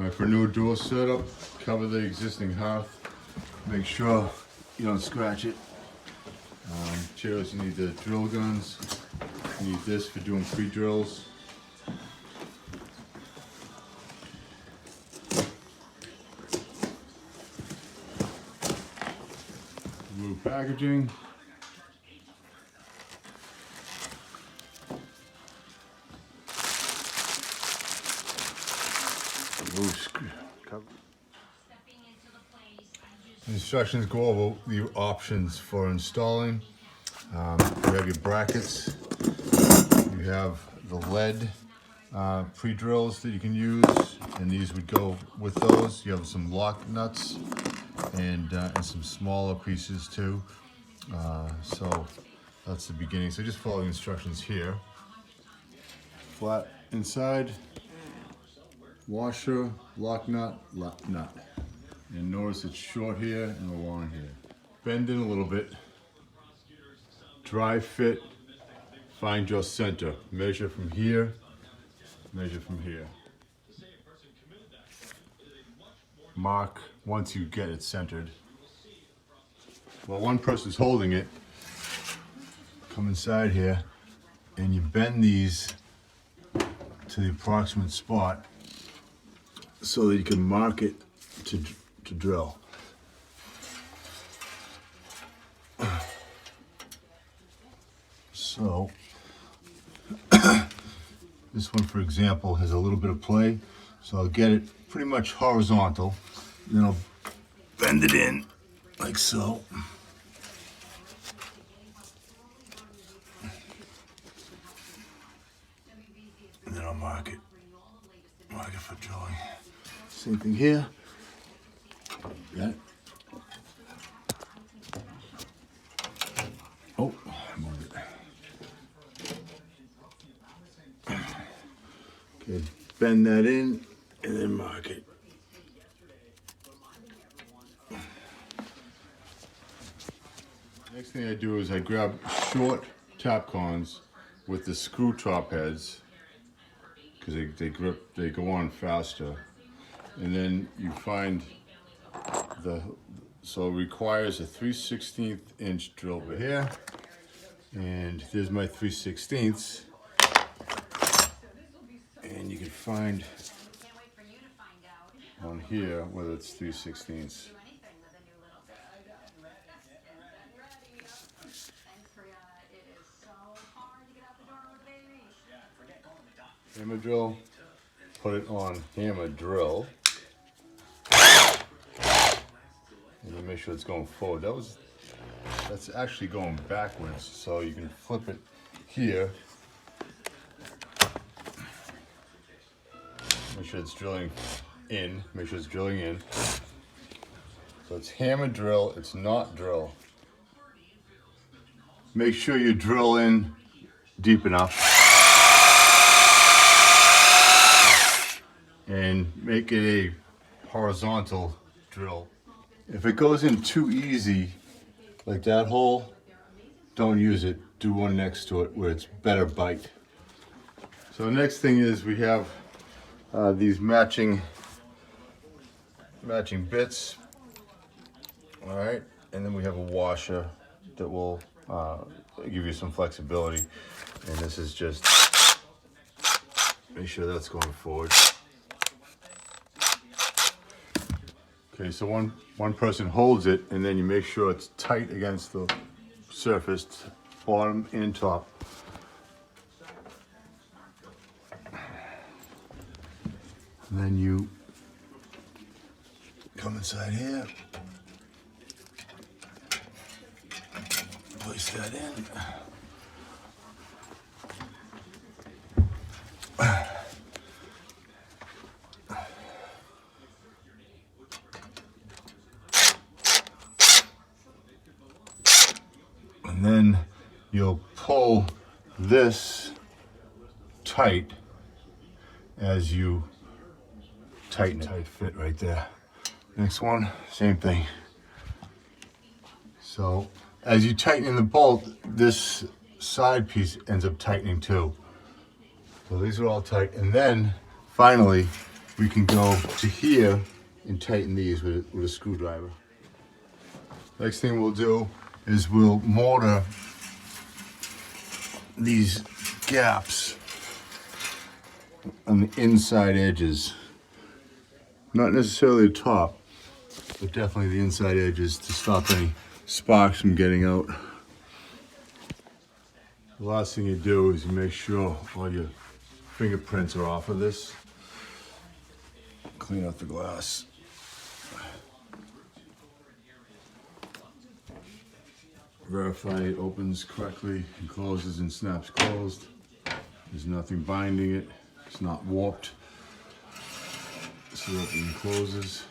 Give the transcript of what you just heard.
All right, for a new door setup, cover the existing hearth. Make sure you don't scratch it. Materials, you need the drill guns. You need this for doing pre-drills. Remove packaging. Instructions go over the options for installing. You have your brackets, you have the lead pre-drills that you can use, and these would go with those. You have some lock nuts and some smaller pieces too. So that's the beginning. So just follow the instructions here. Flat inside, washer, lock nut, and notice it's short here and long here. Bend in a little bit. Dry fit. Find your center. Measure from here. Measure from here. Mark once you get it centered. Well, one person's holding it. Come inside here, and you bend these to the approximate spot so that you can mark it to drill. So this one, for example, has a little bit of play, so I'll get it pretty much horizontal, then I'll bend it in like so. And then I'll mark it for drilling. Same thing here. Got it? Oh, I moved it. Okay, bend that in and then mark it. Next thing I do is I grab short Tapcons with the screw top heads because they go on faster, and then you find so it requires a 3/16 inch drill bit here, and there's my 3/16, and you can find on here whether it's 3/16. Hammer drill, put it on hammer drill. And then make sure it's going forward. That's actually going backwards, so you can flip it here. Make sure it's drilling in. Make sure it's drilling in. So it's hammer drill, it's not drill. Make sure you drill in deep enough. And make it a horizontal drill. If it goes in too easy, like that hole, don't use it. Do one next to it where it's better bite. So the next thing is we have these matching bits. All right, and then we have a washer that will give you some flexibility. And this is just, make sure that's going forward. Okay, so one person holds it, and then you make sure it's tight against the surface, bottom and top. And then you come inside here, place that in. And then you'll pull this tight as you tighten it. Tight fit right there. Next one, same thing. So as you tighten in the bolt, this side piece ends up tightening too. So these are all tight. And then finally, we can go to here and tighten these with a screwdriver. Next thing we'll do is we'll mortar these gaps on the inside edges. Not necessarily the top, but definitely the inside edges to stop any sparks from getting out. The last thing you do is you make sure all your fingerprints are off of this. Clean out the glass. Verify it opens correctly and closes and snaps closed. There's nothing binding it. It's not warped. So it opens and closes.